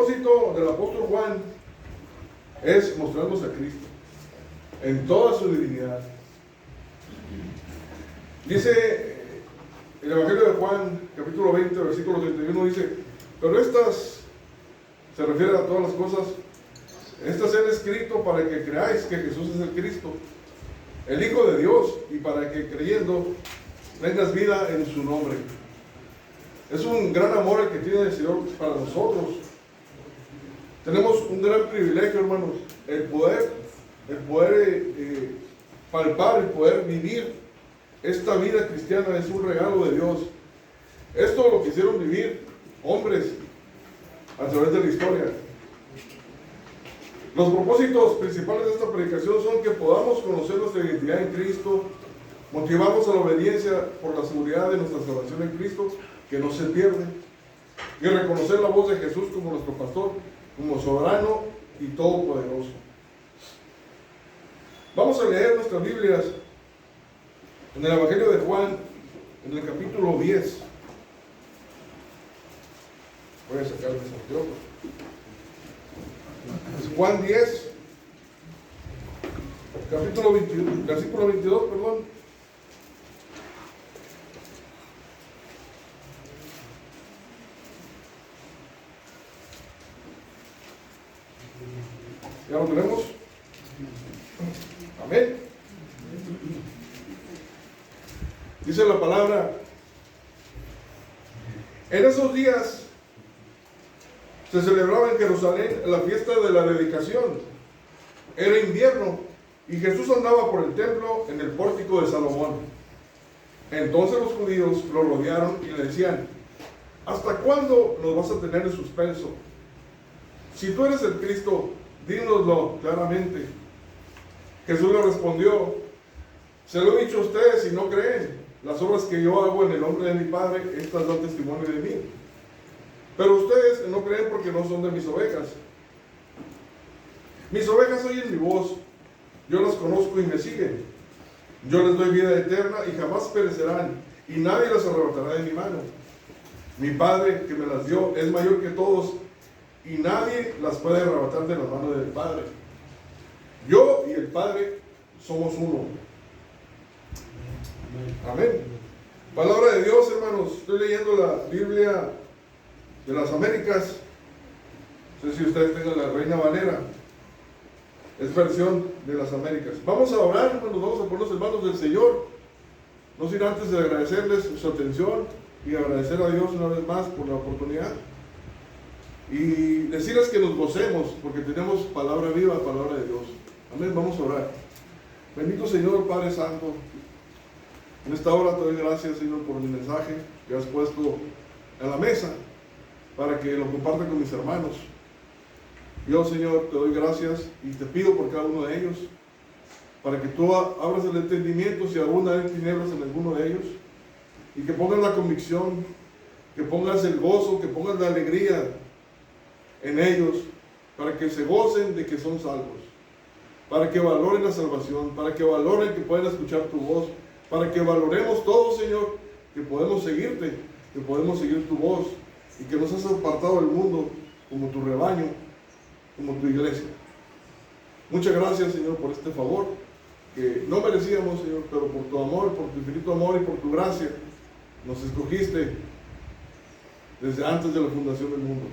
propósito del apóstol Juan es mostrarnos a Cristo en toda su divinidad. Dice el Evangelio de Juan, capítulo 20, versículo 31, dice: pero estas, se refiere a todas las cosas, estas han escrito para que creáis que Jesús es el Cristo, el Hijo de Dios, y para que creyendo tengas vida en su nombre. Es un gran amor el que tiene el Señor para nosotros. Tenemos un gran privilegio, hermanos, el poder palpar, el poder vivir esta vida cristiana. Es un regalo de Dios. Esto lo quisieron vivir hombres a través de la historia. Los propósitos principales de esta predicación son que podamos conocer nuestra identidad en Cristo, motivarnos a la obediencia por la seguridad de nuestra salvación en Cristo, que no se pierde, y reconocer la voz de Jesús como nuestro pastor, como soberano y todopoderoso. Vamos a leer nuestras Biblias en el Evangelio de Juan, en el capítulo 10. Voy a sacar mis anteojos. Es Juan 10, capítulo 21, versículo 22, perdón. ¿Ya lo tenemos? Amén. Dice la palabra: en esos días se celebraba en Jerusalén la fiesta de la dedicación. Era invierno y Jesús andaba por el templo en el pórtico de Salomón. Entonces los judíos lo rodearon y le decían: ¿hasta cuándo nos vas a tener en suspenso? Si tú eres el Cristo, dínoslo claramente. Jesús le respondió: se lo he dicho a ustedes y no creen. Las obras que yo hago en el nombre de mi Padre, estas dan testimonio de mí. Pero ustedes no creen porque no son de mis ovejas. Mis ovejas oyen mi voz, yo las conozco y me siguen. Yo les doy vida eterna y jamás perecerán, y nadie las arrebatará de mi mano. Mi Padre que me las dio es mayor que todos, y nadie las puede arrebatar de la mano del Padre. Yo y el Padre somos uno. Amén. Palabra de Dios, hermanos. Estoy leyendo la Biblia de las Américas. No sé si ustedes tengan la Reina Valera. Es versión de las Américas. Vamos a orar, hermanos. Vamos a ponernos en manos del Señor. No sin antes de agradecerles su atención y agradecer a Dios una vez más por la oportunidad. Y decirles que nos gocemos porque tenemos palabra viva, palabra de Dios. Amén. Vamos a orar. Bendito Señor, Padre Santo. En esta hora te doy gracias, Señor, por el mensaje que has puesto en la mesa para que lo comparta con mis hermanos. Yo, Señor, te doy gracias y te pido por cada uno de ellos para que tú abras el entendimiento si aún hay tinieblas en alguno de ellos, y que pongas la convicción, que pongas el gozo, que pongas la alegría en ellos, para que se gocen de que son salvos, para que valoren la salvación, para que valoren que pueden escuchar tu voz, para que valoremos todos, Señor, que podemos seguirte, que podemos seguir tu voz, y que nos has apartado del mundo como tu rebaño, como tu iglesia. Muchas gracias, Señor, por este favor que no merecíamos, Señor, pero por tu amor, por tu infinito amor y por tu gracia nos escogiste desde antes de la fundación del mundo,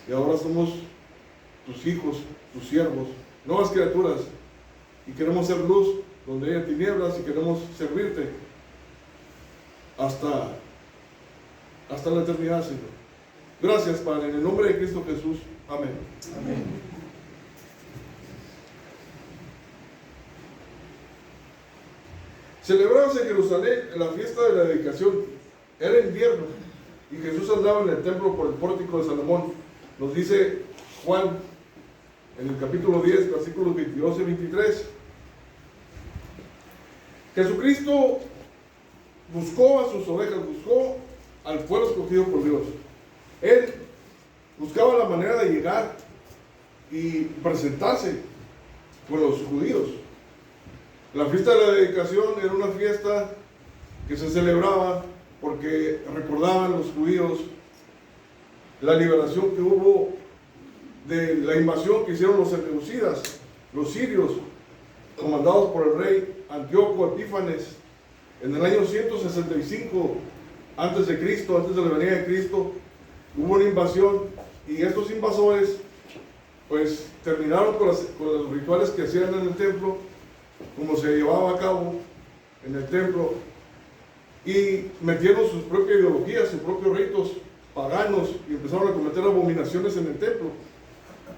y ahora somos tus hijos, tus siervos, nuevas criaturas, y queremos ser luz donde haya tinieblas, y queremos servirte hasta la eternidad, Señor. Gracias, Padre, en el nombre de Cristo Jesús. Amén. Amén. Celebramos en Jerusalén la fiesta de la dedicación. Era invierno y Jesús andaba en el templo por el pórtico de Salomón. Nos dice Juan en el capítulo 10, versículos 22 y 23. Jesucristo buscó a sus ovejas, buscó al pueblo escogido por Dios. Él buscaba la manera de llegar y presentarse con los judíos. La fiesta de la dedicación era una fiesta que se celebraba porque recordaban los judíos la liberación que hubo de la invasión que hicieron los seleucidas, los sirios, comandados por el rey Antíoco Epífanes, en el año 165 antes de Cristo, antes de la venida de Cristo. Hubo una invasión y estos invasores pues terminaron con los rituales que hacían en el templo, como se llevaba a cabo en el templo, y metieron sus propias ideologías, sus propios ritos paganos, y empezaron a cometer abominaciones en el templo.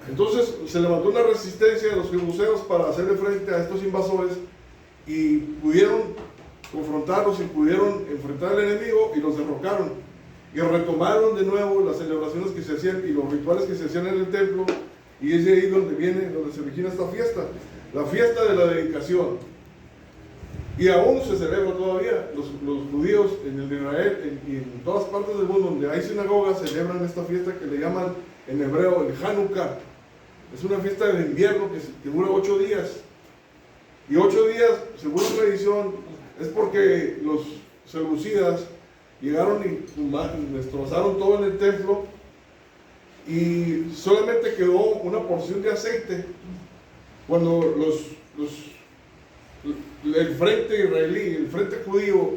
Entonces se levantó una resistencia de los jebuseos para hacerle frente a estos invasores, y pudieron confrontarlos y pudieron enfrentar al enemigo y los derrocaron, y retomaron de nuevo las celebraciones que se hacían y los rituales que se hacían en el templo. Y es de ahí donde se origina esta fiesta, la fiesta de la dedicación. Y aún se celebra todavía. Los judíos en el de Israel y en todas partes del mundo donde hay sinagogas celebran esta fiesta que le llaman en hebreo el Hanukkah. Es una fiesta de invierno que dura 8 días. Y 8 días, según la tradición, es porque los seleucidas llegaron y destrozaron todo en el templo, y solamente quedó una porción de aceite. Cuando el frente israelí, el frente judío,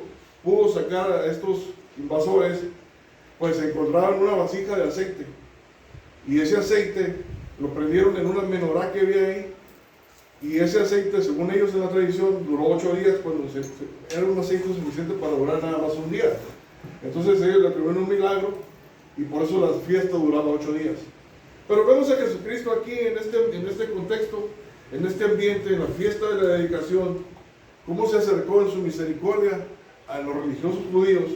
pudo sacar a estos invasores, pues encontraron una vasija de aceite, y ese aceite lo prendieron en una menorá que había ahí, y ese aceite, según ellos en la tradición, duró 8 días, cuando era un aceite suficiente para durar nada más un día. Entonces ellos le atribuyeron un milagro, y por eso la fiesta duraba 8 días. Pero vemos a Jesucristo aquí en este contexto, en este ambiente, en la fiesta de la dedicación, cómo se acercó en su misericordia a los religiosos judíos,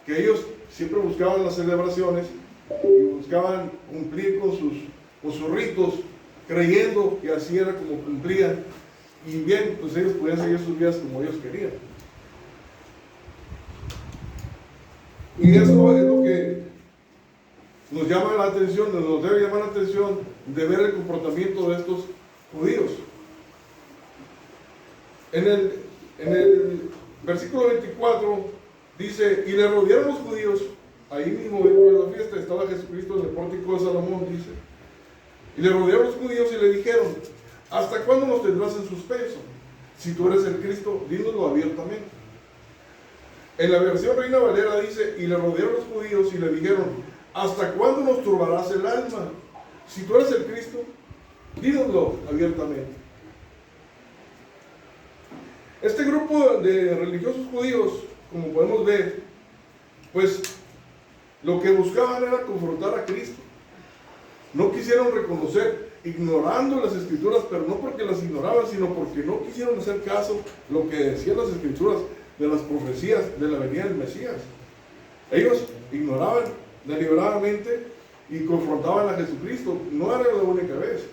que ellos siempre buscaban las celebraciones y buscaban cumplir con sus ritos, creyendo que así era como cumplían, y bien, pues ellos podían seguir sus vidas como ellos querían. Y eso es lo que nos llama la atención, nos debe llamar la atención de ver el comportamiento de estos judíos. En el versículo 24 dice: y le rodearon los judíos, ahí mismo dentro de la fiesta estaba Jesucristo en el pórtico de Salomón, dice, y le rodearon los judíos y le dijeron: ¿hasta cuándo nos tendrás en suspenso? Si tú eres el Cristo, dínoslo abiertamente. En la versión Reina Valera dice: y le rodearon los judíos y le dijeron: ¿hasta cuándo nos turbarás el alma? Si tú eres el Cristo, dínoslo abiertamente. Este grupo de religiosos judíos, como podemos ver, pues lo que buscaban era confrontar a Cristo. No quisieron reconocer, ignorando las escrituras, pero no porque las ignoraban, sino porque no quisieron hacer caso a lo que decían las escrituras de las profecías de la venida del Mesías. Ellos ignoraban deliberadamente y confrontaban a Jesucristo. No era la única vez.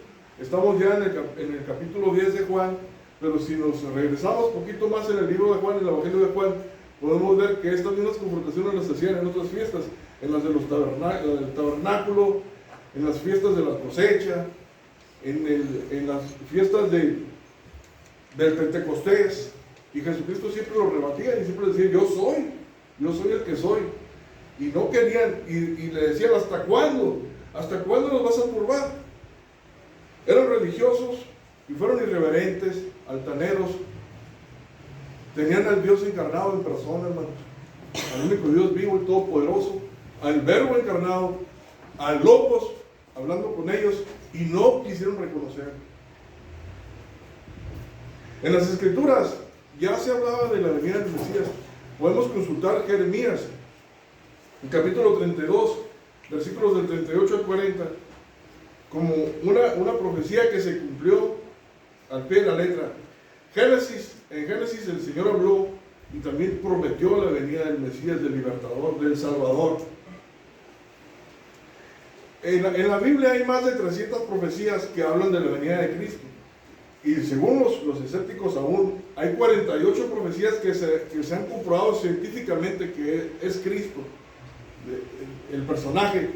Estamos ya en el capítulo 10 de Juan, pero si nos regresamos un poquito más en el libro de Juan, en el Evangelio de Juan, podemos ver que estas mismas confrontaciones las hacían en otras fiestas, en las del tabernáculo, en las fiestas de la cosecha, en las fiestas del Pentecostés, y Jesucristo siempre lo rebatía y siempre decía: yo soy el que soy. Y no querían, y le decían: ¿hasta cuándo? ¿Hasta cuándo nos vas a turbar? Eran religiosos y fueron irreverentes, altaneros. Tenían al Dios encarnado en persona, hermanos, al único Dios vivo y todopoderoso, al Verbo encarnado, al Logos hablando con ellos, y no quisieron reconocer. En las Escrituras ya se hablaba de la venida del Mesías. Podemos consultar Jeremías, en capítulo 32, versículos del 38 al 40, como una profecía que se cumplió al pie de la letra. En Génesis el Señor habló y también prometió la venida del Mesías, del Libertador, del Salvador. En la Biblia hay más de 300 profecías que hablan de la venida de Cristo. Y según los escépticos aún, hay 48 profecías que se han comprobado científicamente que es Cristo, el personaje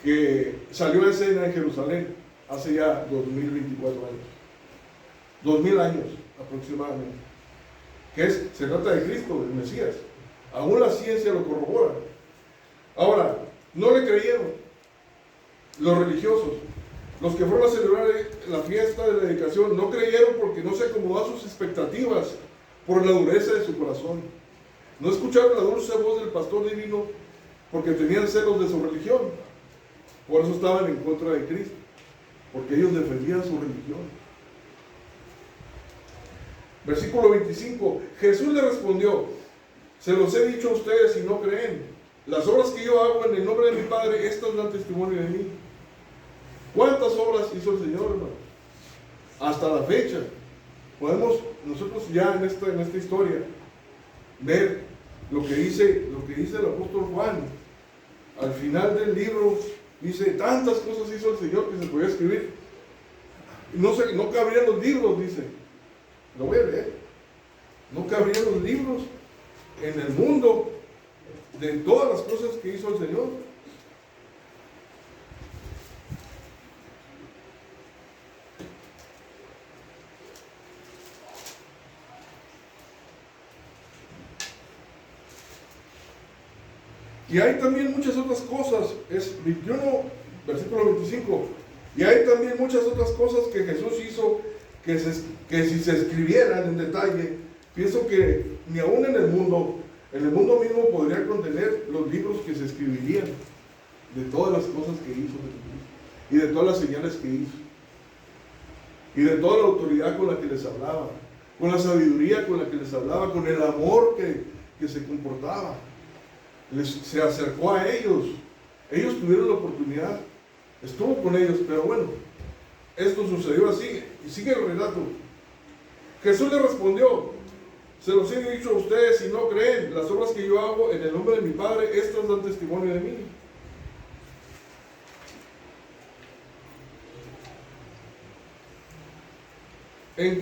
que salió a escena en Jerusalén hace ya 2024 años. 2000 años aproximadamente. Se trata de Cristo, del Mesías. Aún la ciencia lo corrobora. Ahora, no le creyeron los religiosos. Los que fueron a celebrar la fiesta de la dedicación no creyeron porque no se acomodó a sus expectativas por la dureza de su corazón. No escucharon la dulce voz del pastor divino porque tenían celos de su religión. Por eso estaban en contra de Cristo, porque ellos defendían su religión. Versículo 25. Jesús le respondió: se los he dicho a ustedes y no creen. Las obras que yo hago en el nombre de mi Padre, estas dan testimonio de mí. ¿Cuántas obras hizo el Señor, hermano? Hasta la fecha. Podemos nosotros ya en esta historia ver lo que dice el apóstol Juan. Al final del libro dice, tantas cosas hizo el Señor que se podía escribir. No cabrían los libros, dice. Lo voy a leer. No cabrían los libros en el mundo de todas las cosas que hizo el Señor. Y hay también muchas otras cosas, es 21, versículo 25, y hay también muchas otras cosas que Jesús hizo que si se escribieran en detalle, pienso que ni aún en el mundo mismo podría contener los libros que se escribirían de todas las cosas que hizo Jesucristo, y de todas las señales que hizo, y de toda la autoridad con la que les hablaba, con la sabiduría con la que les hablaba, con el amor que se comportaba. Se acercó a ellos tuvieron la oportunidad, estuvo con ellos, pero bueno, esto sucedió así, y sigue el relato. Jesús le respondió: se los he dicho a ustedes y no creen. Las obras que yo hago en el nombre de mi Padre, estas dan testimonio de mí.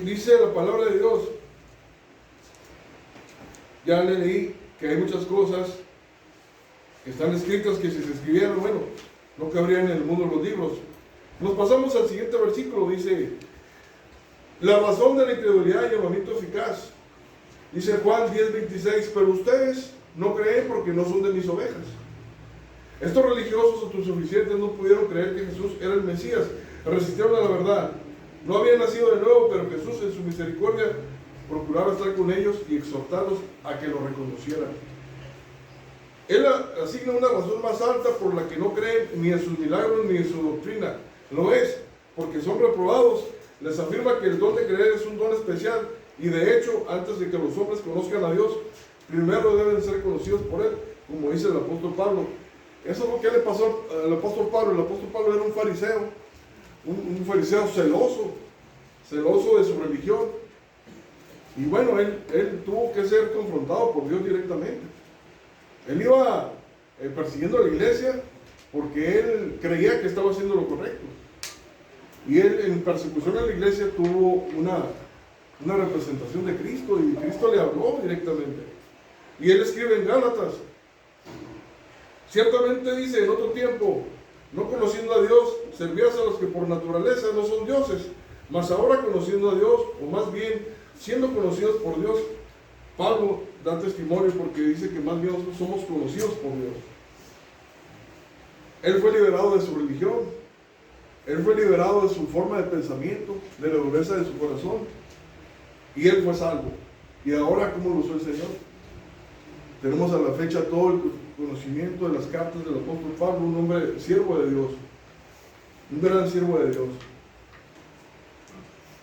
Dice la palabra de Dios, ya le leí que hay muchas cosas que están escritas que si se escribieran, bueno, no cabrían en el mundo los libros. Nos pasamos al siguiente versículo, dice, la razón de la incredulidad y llamamiento eficaz. Dice Juan 10:26, pero ustedes no creen porque no son de mis ovejas. Estos religiosos autosuficientes no pudieron creer que Jesús era el Mesías, resistieron a la verdad. No habían nacido de nuevo, pero Jesús en su misericordia procuraba estar con ellos y exhortarlos a que lo reconocieran. Él asigna una razón más alta por la que no creen ni en sus milagros ni en su doctrina. Lo es, porque son reprobados. Les afirma que el don de creer es un don especial, y de hecho, antes de que los hombres conozcan a Dios, primero deben ser conocidos por Él, como dice el apóstol Pablo. Eso es lo que le pasó al apóstol Pablo. El apóstol Pablo era un fariseo, un fariseo celoso de su religión. Y bueno, él tuvo que ser confrontado por Dios directamente. Él iba persiguiendo a la iglesia porque él creía que estaba haciendo lo correcto. Y él en persecución a la iglesia tuvo una representación de Cristo, y Cristo le habló directamente. Y él escribe en Gálatas, ciertamente dice, en otro tiempo, no conociendo a Dios, servías a los que por naturaleza no son dioses, mas ahora conociendo a Dios, o más bien siendo conocidos por Dios. Pablo da testimonio porque dice que más bien somos conocidos por Dios. Él fue liberado de su religión, él fue liberado de su forma de pensamiento, de la dureza de su corazón, y él fue salvo. Y ahora, ¿cómo lo usó el Señor? Tenemos a la fecha todo el conocimiento de las cartas del apóstol Pablo, un hombre siervo de Dios, un gran siervo de Dios.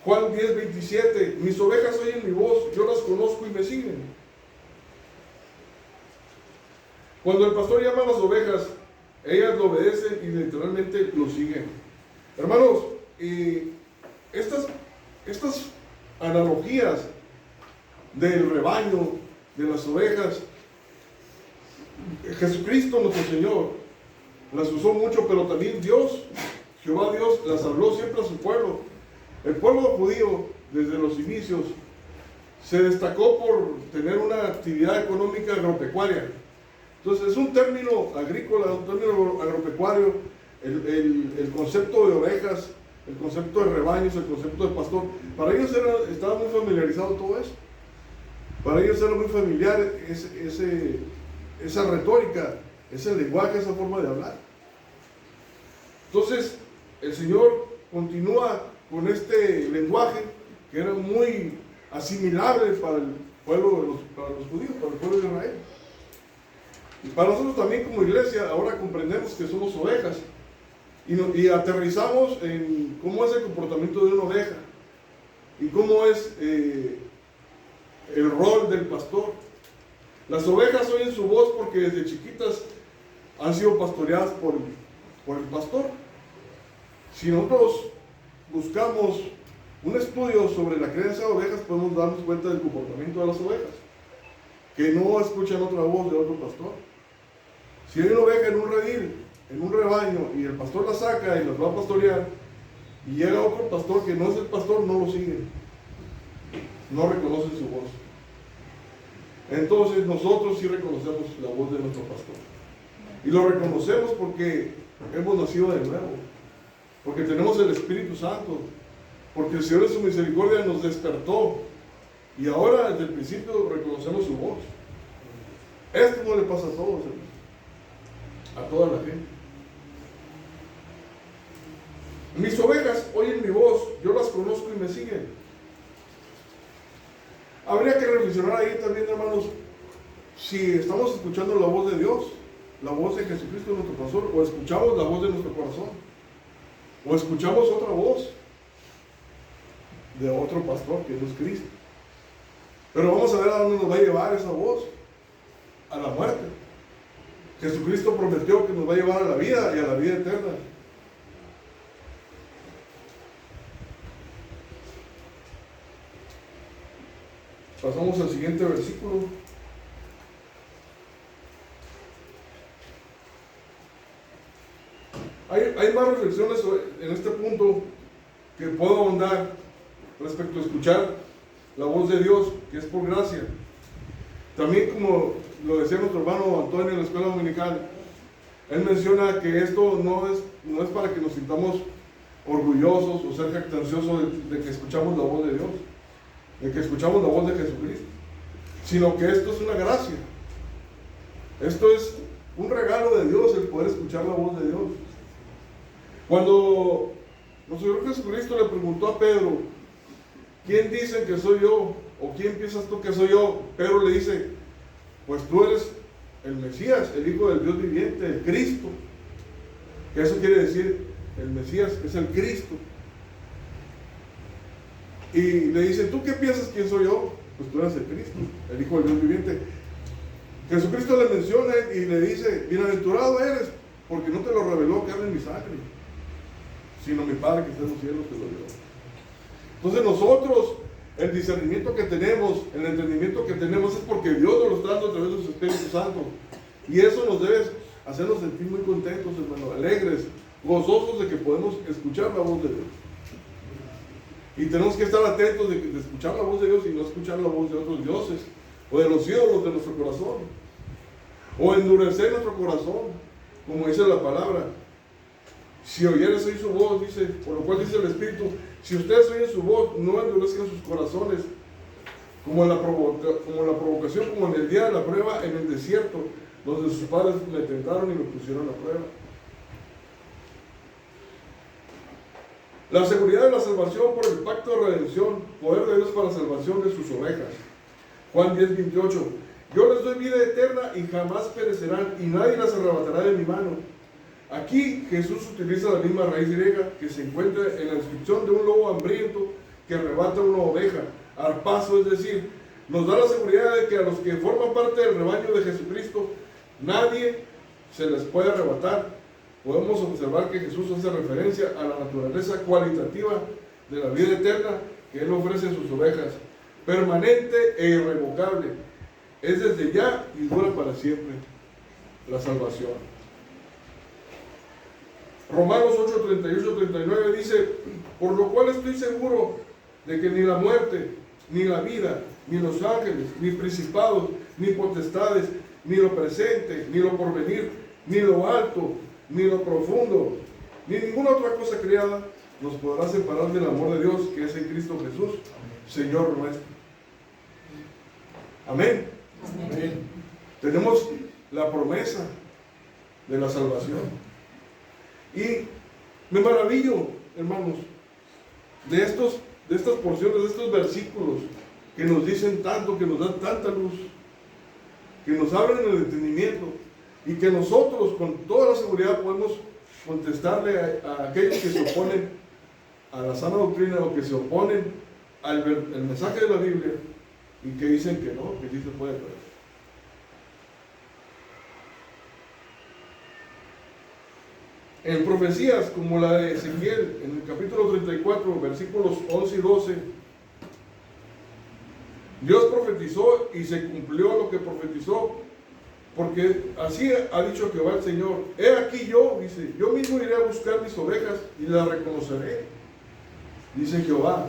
Juan 10:27, mis ovejas oyen mi voz, yo las conozco y me siguen. Cuando el pastor llama a las ovejas, ellas lo obedecen y literalmente lo siguen. Hermanos, estas analogías del rebaño, de las ovejas, Jesucristo nuestro Señor las usó mucho, pero también Dios, Jehová Dios, las habló siempre a su pueblo. El pueblo judío, desde los inicios, se destacó por tener una actividad económica agropecuaria. Entonces, es un término agrícola, un término agropecuario, el concepto de ovejas, el concepto de rebaños, el concepto de pastor. Para ellos estaba muy familiarizado todo eso. Para ellos era muy familiar esa retórica, ese lenguaje, esa forma de hablar. Entonces, el Señor continúa con este lenguaje que era muy asimilable para el pueblo para los judíos, para el pueblo de Israel. Y para nosotros también como iglesia, ahora comprendemos que somos ovejas y aterrizamos en cómo es el comportamiento de una oveja y cómo es el rol del pastor. Las ovejas oyen su voz porque desde chiquitas han sido pastoreadas por el pastor. Si nosotros buscamos un estudio sobre la crianza de ovejas, podemos darnos cuenta del comportamiento de las ovejas, que no escuchan otra voz de otro pastor. Si hay una oveja en un redil, en un rebaño, y el pastor la saca y las va a pastorear, y llega otro pastor que no es el pastor, no lo siguen, no reconocen su voz. Entonces nosotros sí reconocemos la voz de nuestro pastor, y lo reconocemos porque hemos nacido de nuevo, porque tenemos el Espíritu Santo, porque el Señor en su misericordia nos despertó, y ahora desde el principio reconocemos su voz. Esto no le pasa a todos, a toda la gente. Mis ovejas oyen mi voz, yo las conozco y me siguen. Habría que reflexionar ahí también, hermanos, si estamos escuchando la voz de Dios, la voz de Jesucristo nuestro pastor, o escuchamos la voz de nuestro corazón, o escuchamos otra voz de otro pastor que no es Cristo. Pero vamos a ver a dónde nos va a llevar esa voz: a la muerte. Jesucristo prometió que nos va a llevar a la vida y a la vida eterna. Pasamos al siguiente versículo. Hay más reflexiones en este punto que puedo ahondar respecto a escuchar la voz de Dios, que es por gracia. También, como lo decía nuestro hermano Antonio en la escuela dominical, él menciona que esto no es para que nos sintamos orgullosos o ser jactanciosos de que escuchamos la voz de Dios, de que escuchamos la voz de Jesucristo, sino que esto es una gracia. Esto es un regalo de Dios, el poder escuchar la voz de Dios. Cuando nuestro Señor Jesucristo le preguntó a Pedro: ¿quién dicen que soy yo? ¿O quién piensas tú que soy yo? Pedro le dice: pues tú eres el Mesías, el Hijo del Dios viviente, el Cristo. Que eso quiere decir, el Mesías es el Cristo. Y le dice: ¿tú qué piensas quién soy yo? Pues tú eres el Cristo, el Hijo del Dios viviente. Jesucristo le menciona y le dice: bienaventurado eres, porque no te lo reveló carne ni sangre, sino mi Padre que está en los cielos te lo dio. Entonces nosotros, el discernimiento que tenemos, el entendimiento que tenemos, es porque Dios nos lo está dando a través de su Espíritu Santo. Y eso nos debe hacernos sentir muy contentos, hermanos, alegres, gozosos de que podemos escuchar la voz de Dios. Y tenemos que estar atentos de escuchar la voz de Dios y no escuchar la voz de otros dioses, o de los ídolos de nuestro corazón, o endurecer nuestro corazón, como dice la palabra. Si oyeres hoy su voz, dice, por lo cual dice el Espíritu, si ustedes oyen su voz, no endurezcan sus corazones, como la provocación, como en el día de la prueba en el desierto, donde sus padres le tentaron y lo pusieron a prueba. La seguridad de la salvación por el pacto de redención, poder de Dios para la salvación de sus ovejas. Juan 10:28. Yo les doy vida eterna y jamás perecerán, y nadie las arrebatará de mi mano. Aquí Jesús utiliza la misma raíz griega que se encuentra en la descripción de un lobo hambriento que arrebata una oveja. Arpazo, es decir, nos da la seguridad de que a los que forman parte del rebaño de Jesucristo, nadie se les puede arrebatar. Podemos observar que Jesús hace referencia a la naturaleza cualitativa de la vida eterna que Él ofrece a sus ovejas, permanente e irrevocable. Es desde ya y dura para siempre la salvación. Romanos 8:38-39 dice: por lo cual estoy seguro de que ni la muerte, ni la vida, ni los ángeles, ni principados, ni potestades, ni lo presente, ni lo porvenir, ni lo alto, ni lo profundo, ni ninguna otra cosa creada nos podrá separar del amor de Dios que es en Cristo Jesús, Señor nuestro. Amén. Amén. Tenemos la promesa de la salvación. Y Me maravillo, hermanos, de estas porciones, de estos versículos que nos dicen tanto, que nos dan tanta luz, que nos abren el entendimiento y que nosotros con toda la seguridad podemos contestarle a aquellos que se oponen a la sana doctrina o que se oponen al mensaje de la Biblia y que dicen que no, que sí se puede creer. En profecías como la de Ezequiel, en el capítulo 34, versículos 11 y 12, Dios profetizó y se cumplió lo que profetizó, porque así ha dicho Jehová el Señor: he aquí yo, dice, yo mismo iré a buscar mis ovejas y las reconoceré, dice Jehová.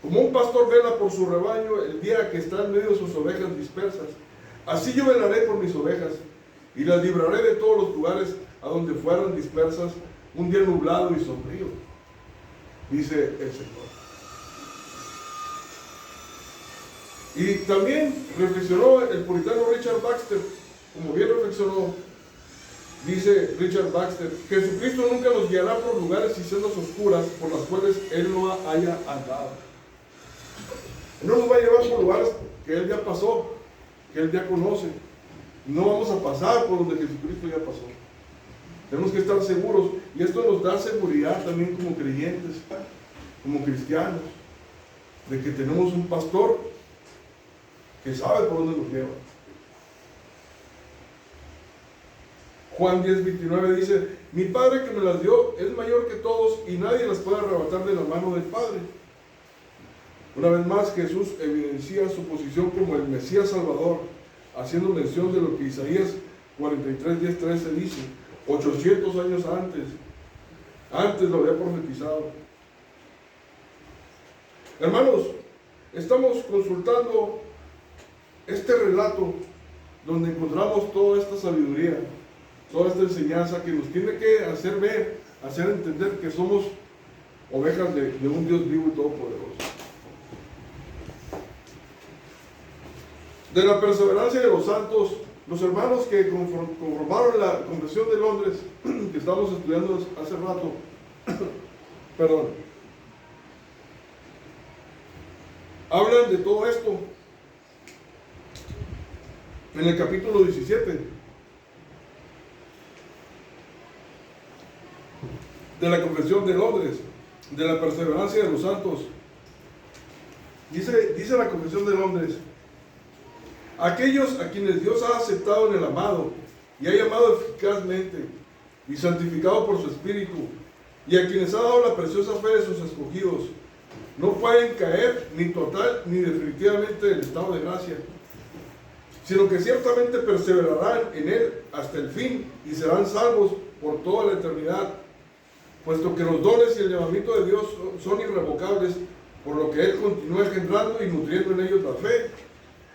Como un pastor vela por su rebaño el día que está en medio de sus ovejas dispersas, así yo velaré por mis ovejas y las libraré de todos los lugares a donde fueran dispersas un día nublado y sombrío, dice el Señor. Y también reflexionó el puritano Richard Baxter, como bien reflexionó, dice Richard Baxter: Jesucristo nunca nos guiará por lugares y sendas oscuras por las cuales Él no haya andado. No nos va a llevar por lugares que Él ya pasó, que Él ya conoce. No vamos a pasar por donde Jesucristo ya pasó. Tenemos que estar seguros, y esto nos da seguridad también como creyentes, como cristianos, de que tenemos un pastor que sabe por dónde nos lleva. Juan 10:29 dice: mi Padre que me las dio es mayor que todos y nadie las puede arrebatar de la mano del Padre. Una vez más, Jesús evidencia su posición como el Mesías Salvador, haciendo mención de lo que Isaías 43:10-13 dice, 800 años antes lo había profetizado. Hermanos, estamos consultando este relato donde encontramos toda esta sabiduría, toda esta enseñanza que nos tiene que hacer ver, hacer entender que somos ovejas de un Dios vivo y todopoderoso. De la perseverancia de los santos, los hermanos que conformaron la Confesión de Londres, que estamos estudiando hace rato, perdón, hablan de todo esto en el capítulo 17 de la Confesión de Londres, de la perseverancia de los santos. Dice la Confesión de Londres: aquellos a quienes Dios ha aceptado en el amado y ha llamado eficazmente y santificado por su Espíritu, y a quienes ha dado la preciosa fe de sus escogidos, no pueden caer ni total ni definitivamente del estado de gracia, sino que ciertamente perseverarán en él hasta el fin y serán salvos por toda la eternidad, puesto que los dones y el llamamiento de Dios son irrevocables, por lo que Él continúa engendrando y nutriendo en ellos la fe,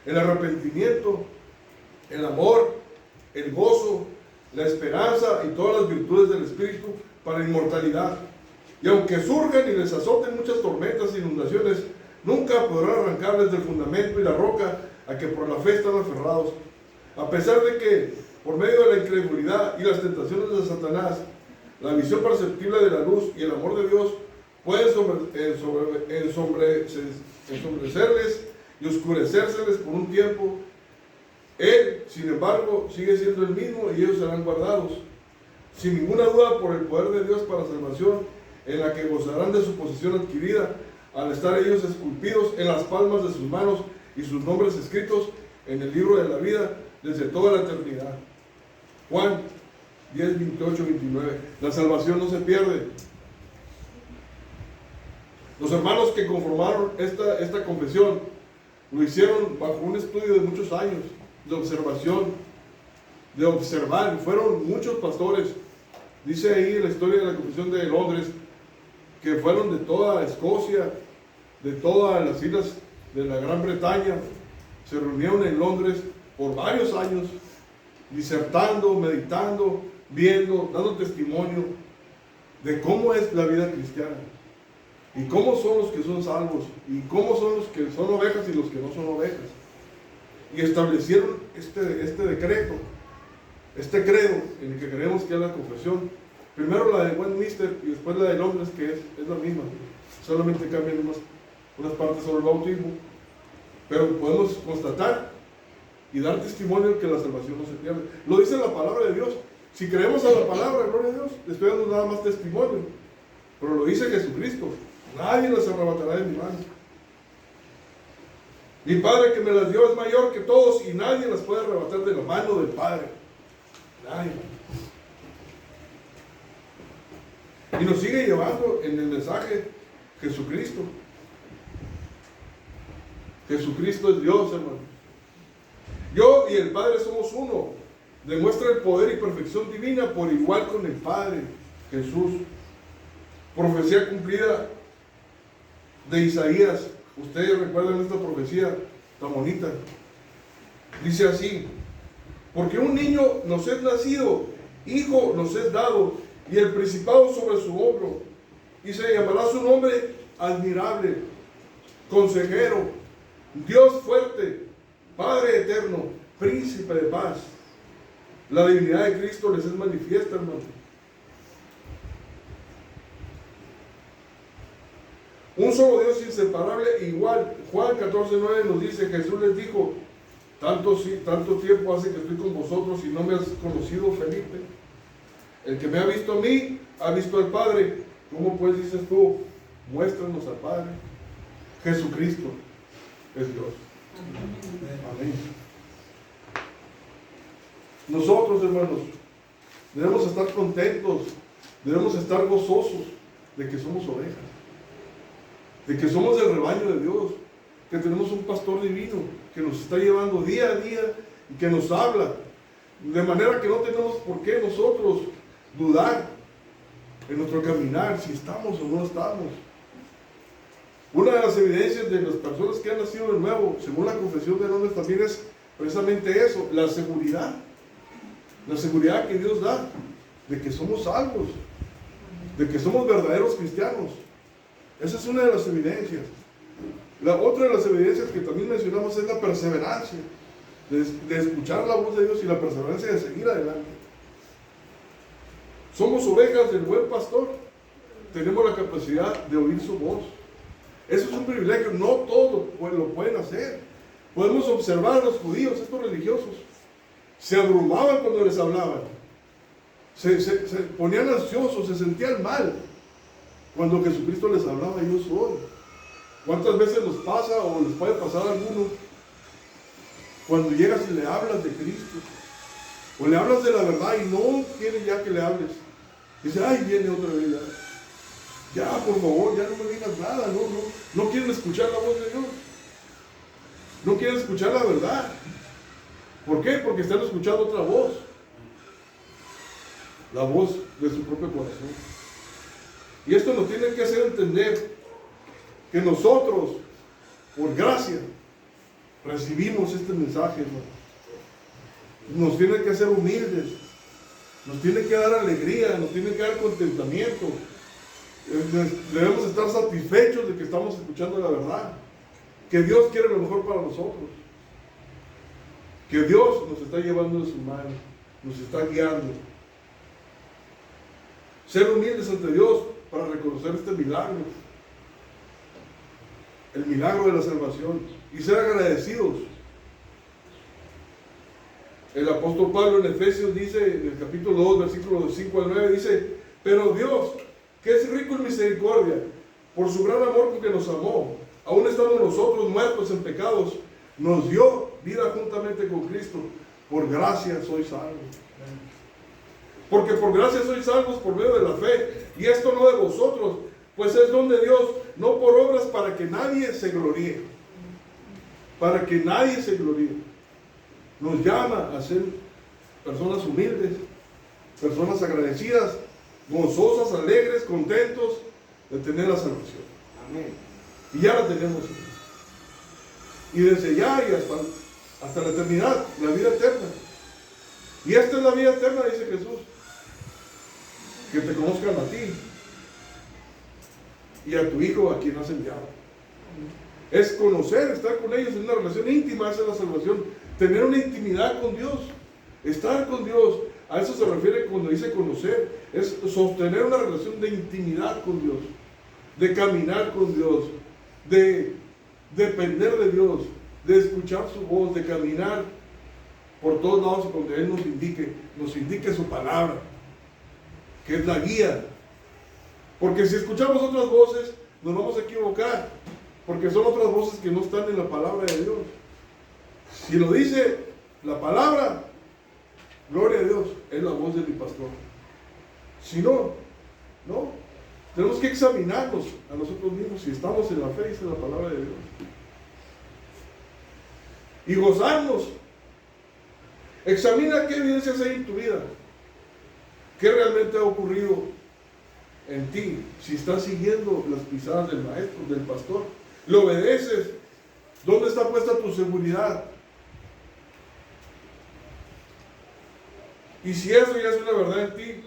el arrepentimiento, el amor, el gozo, la esperanza y todas las virtudes del Espíritu para inmortalidad. Y aunque surjan y les azoten muchas tormentas e inundaciones, nunca podrán arrancarles del fundamento y la roca a que por la fe están aferrados, a pesar de que por medio de la incredulidad y las tentaciones de Satanás, la visión perceptible de la luz y el amor de Dios pueden ensombrecerles y oscurecérseles por un tiempo. Él, sin embargo, sigue siendo el mismo y ellos serán guardados, sin ninguna duda, por el poder de Dios para salvación, en la que gozarán de su posesión adquirida, al estar ellos esculpidos en las palmas de sus manos y sus nombres escritos en el libro de la vida desde toda la eternidad. Juan 10:28-29. La salvación no se pierde. Los hermanos que conformaron esta confesión lo hicieron bajo un estudio de muchos años de observación, de observar. Fueron muchos pastores. Dice ahí en la historia de la Confesión de Londres que fueron de toda Escocia, de todas las islas de la Gran Bretaña. Se reunieron en Londres por varios años, disertando, meditando, viendo, dando testimonio de cómo es la vida cristiana y cómo son los que son salvos y cómo son los que son ovejas y los que no son ovejas. Y establecieron este decreto, este credo en el que creemos que es la confesión, Primero la de Westminster y después la de Londres, que es la misma. Solamente cambian unas partes sobre el bautismo. Pero podemos constatar y dar testimonio que la salvación no se pierde. Lo dice la palabra de Dios. Si creemos a la palabra, gloria a Dios, le estoy dando nada más testimonio. Pero lo dice Jesucristo. Nadie las arrebatará de mi mano. Mi Padre que me las dio es mayor que todos y nadie las puede arrebatar de la mano del Padre. Nadie. Y nos sigue llevando en el mensaje Jesucristo. Jesucristo es Dios, hermano. Yo y el Padre somos uno. Demuestra el poder y perfección divina por igual con el Padre, Jesús. Profecía cumplida de Isaías. Ustedes recuerdan esta profecía tan bonita. Dice así: porque un niño nos es nacido, hijo nos es dado, y el principado sobre su hombro, y se llamará su nombre admirable, consejero, Dios fuerte, Padre eterno, príncipe de paz. La divinidad de Cristo les es manifiesta, hermano. Un solo Dios inseparable, igual. Juan 14:9 nos dice: Jesús les dijo, tanto tiempo hace que estoy con vosotros y no me has conocido, Felipe. El que me ha visto a mí, ha visto al Padre. ¿Cómo pues dices tú, muéstranos al Padre? Jesucristo es Dios. Amén. Nosotros, hermanos, debemos estar contentos, debemos estar gozosos de que somos ovejas, de que somos el rebaño de Dios, que tenemos un pastor divino que nos está llevando día a día y que nos habla, de manera que no tenemos por qué nosotros dudar en nuestro caminar, si estamos o no estamos. Una de las evidencias de las personas que han nacido de nuevo, según la confesión de nombres, también es precisamente eso, la seguridad que Dios da, de que somos salvos, de que somos verdaderos cristianos. Esa es una de las evidencias. La otra de las evidencias que también mencionamos es la perseverancia, de escuchar la voz de Dios y la perseverancia de seguir adelante. Somos ovejas del buen pastor, tenemos la capacidad de oír su voz. Eso es un privilegio, no todos lo pueden hacer. Podemos observar a los judíos, estos religiosos, se abrumaban cuando les hablaban, se ponían ansiosos, se sentían mal cuando Jesucristo les hablaba: yo soy. ¿Cuántas veces nos pasa o les puede pasar a alguno cuando llegas y le hablas de Cristo o le hablas de la verdad y no quiere ya que le hables? Dice: ay, viene otra vez ya, por favor, ya no me digas nada. No quieren escuchar la voz de Dios, no quieren escuchar la verdad. ¿Por qué? Porque están escuchando otra voz, la voz de su propio corazón. Y esto nos tiene que hacer entender que nosotros, por gracia, recibimos este mensaje, hermano. Nos tiene que hacer humildes, nos tiene que dar alegría, nos tiene que dar contentamiento. Debemos estar satisfechos de que estamos escuchando la verdad, que Dios quiere lo mejor para nosotros, que Dios nos está llevando de su mano, nos está guiando. Ser humildes ante Dios para reconocer este milagro, el milagro de la salvación, y ser agradecidos. El apóstol Pablo en Efesios dice, en el capítulo 2, versículos 5 al 9, dice: pero Dios, que es rico en misericordia, por su gran amor con que nos amó, aun estando nosotros muertos en pecados, nos dio vida juntamente con Cristo. Por gracia sois salvos. Porque por gracia sois salvos por medio de la fe, y esto no de vosotros, pues es don de Dios, no por obras, para que nadie se gloríe. Para que nadie se gloríe. Nos llama a ser personas humildes, personas agradecidas, gozosas, alegres, contentos de tener la salvación. Amén. Y ya la tenemos. Y desde ya y hasta la eternidad, la vida eterna. Y esta es la vida eterna, dice Jesús: que te conozcan a ti y a tu Hijo, a quien has enviado. Es conocer, estar con ellos en una relación íntima. Esa es la salvación. Tener una intimidad con Dios, estar con Dios, A eso se refiere cuando dice conocer. Es sostener una relación de intimidad con Dios, de caminar con Dios, de depender de Dios, de escuchar su voz, de caminar por todos lados donde Él nos indique su palabra, que es la guía. Porque si escuchamos otras voces, nos vamos a equivocar, porque son otras voces que no están en la palabra de Dios. Si lo dice la palabra, gloria a Dios, es la voz de mi pastor. Si no, no. Tenemos que examinarnos a nosotros mismos si estamos en la fe y en la palabra de Dios. Y gozarnos. Examina qué evidencias hay en tu vida. ¿Qué realmente ha ocurrido en ti? Si estás siguiendo las pisadas del maestro, del pastor. ¿Le obedeces? ¿Dónde está puesta tu seguridad? Y si eso ya es una verdad en ti,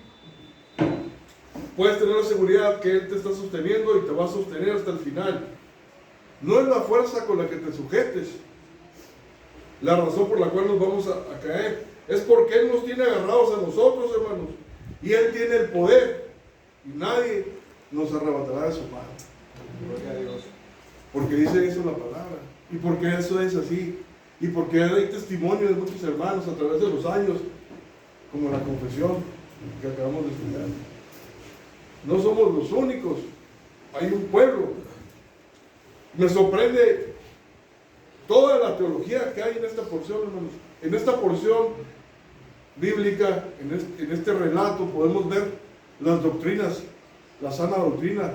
puedes tener la seguridad que Él te está sosteniendo y te va a sostener hasta el final. No es la fuerza con la que te sujetes la razón por la cual nos vamos a caer. Es porque Él nos tiene agarrados a nosotros, hermanos. Y Él tiene el poder. Y nadie nos arrebatará de su mano. Gloria a Dios. Porque dice eso la palabra. Y porque eso es así. Y porque hay testimonio de muchos hermanos a través de los años, como la confesión que acabamos de estudiar. No somos los únicos. Hay un pueblo. Me sorprende toda la teología que hay en esta porción, hermanos. En esta porción bíblica, en este relato, podemos ver las doctrinas, la sana doctrina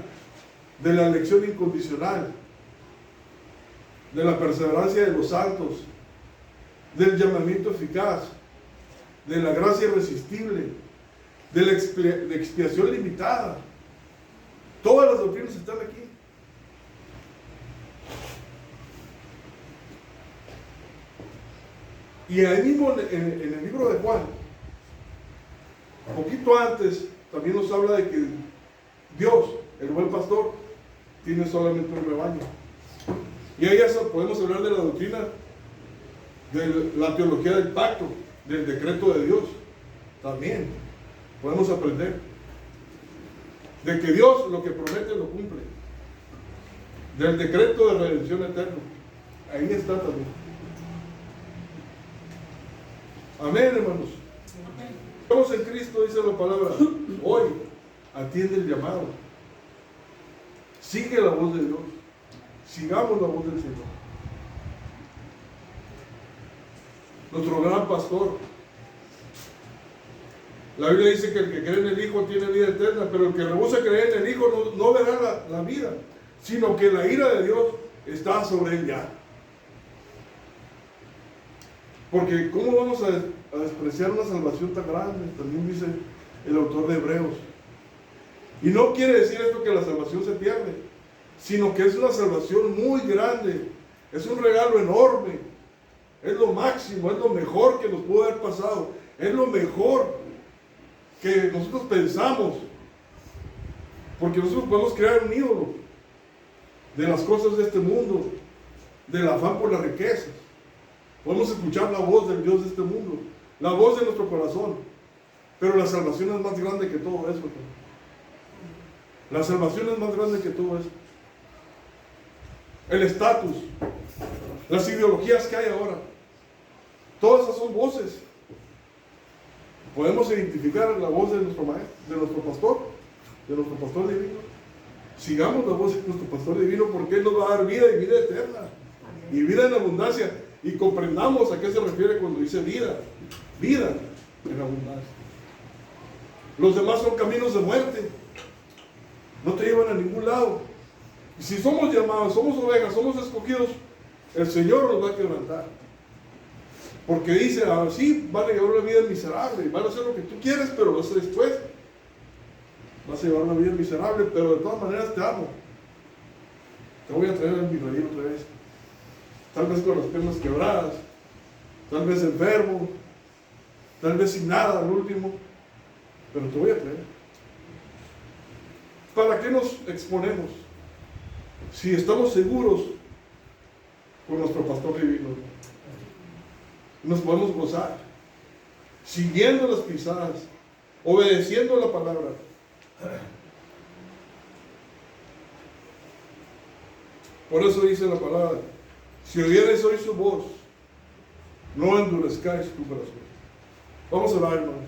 de la elección incondicional, de la perseverancia de los santos, del llamamiento eficaz, de la gracia irresistible, de la expiación limitada. Todas las doctrinas están aquí. Y ahí mismo en el libro de Juan, poquito antes, también nos habla de que Dios, el buen pastor, tiene solamente un rebaño. Y ahí ya podemos hablar de la doctrina, de la teología del pacto, del decreto de Dios. También podemos aprender de que Dios lo que promete lo cumple. Del decreto de redención eterna. Ahí está también. Amén, hermanos. Estamos en Cristo, dice la palabra. Hoy atiende el llamado. Sigue la voz de Dios. Sigamos la voz del Señor. Nuestro gran pastor. La Biblia dice que el que cree en el Hijo tiene vida eterna, pero el que rehúsa creer en el Hijo no verá la vida, sino que la ira de Dios está sobre él ya. Porque ¿cómo vamos a despreciar una salvación tan grande? También dice el autor de Hebreos. Y no quiere decir esto que la salvación se pierde, sino que es una salvación muy grande. Es un regalo enorme. Es lo máximo, es lo mejor que nos pudo haber pasado. Es lo mejor que nosotros pensamos. Porque nosotros podemos crear un ídolo de las cosas de este mundo, del afán por las riquezas. Podemos escuchar la voz del Dios de este mundo, la voz de nuestro corazón. Pero la salvación es más grande que todo eso. La salvación es más grande que todo eso. El estatus, las ideologías que hay ahora, todas esas son voces. Podemos identificar la voz de nuestro maestro, de nuestro pastor divino. Sigamos la voz de nuestro pastor divino, porque Él nos va a dar vida y vida eterna y vida en abundancia. Y comprendamos a qué se refiere cuando dice vida en abundancia. Los demás son caminos de muerte, no te llevan a ningún lado. Y si somos llamados, somos ovejas, somos escogidos, el Señor nos va a quebrantar. Porque dice, así van a llevar una vida miserable, van a hacer lo que tú quieres, pero vas a después. Vas a llevar una vida miserable, pero de todas maneras te amo. Te voy a traer a mi reino otra vez. Tal vez con las piernas quebradas, tal vez enfermo, tal vez sin nada al último, pero te voy a traer. ¿Para qué nos exponemos? Si estamos seguros con nuestro pastor divino, nos podemos gozar. siguiendo las pisadas, obedeciendo la palabra. Por eso dice la palabra: si oyeres hoy su voz, no endurezcáis tu corazón. Vamos a orar, hermanos.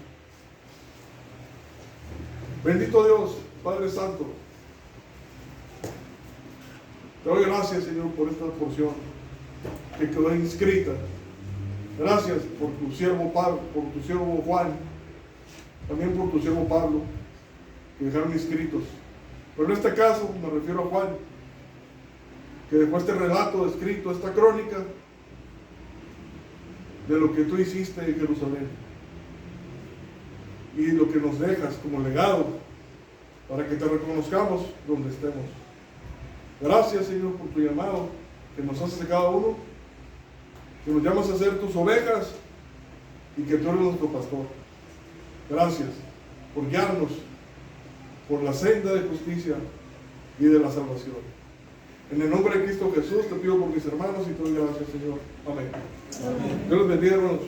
Bendito Dios, Padre Santo, te doy gracias, Señor, por esta porción que quedó inscrita. Gracias por tu siervo Pablo, por tu siervo Juan, también por tu siervo Pablo, que dejaron inscritos. Pero en este caso me refiero a Juan, que dejó este relato escrito, esta crónica de lo que tú hiciste en Jerusalén y lo que nos dejas como legado para que te reconozcamos donde estemos. Gracias, Señor, por tu llamado que nos haces a cada uno, que nos llamas a ser tus ovejas y que tú eres nuestro pastor. Gracias por guiarnos por la senda de justicia y de la salvación. En el nombre de Cristo Jesús te pido por mis hermanos y te doy gracias, Señor. Amén. Amén. Dios los bendiga, hermanos.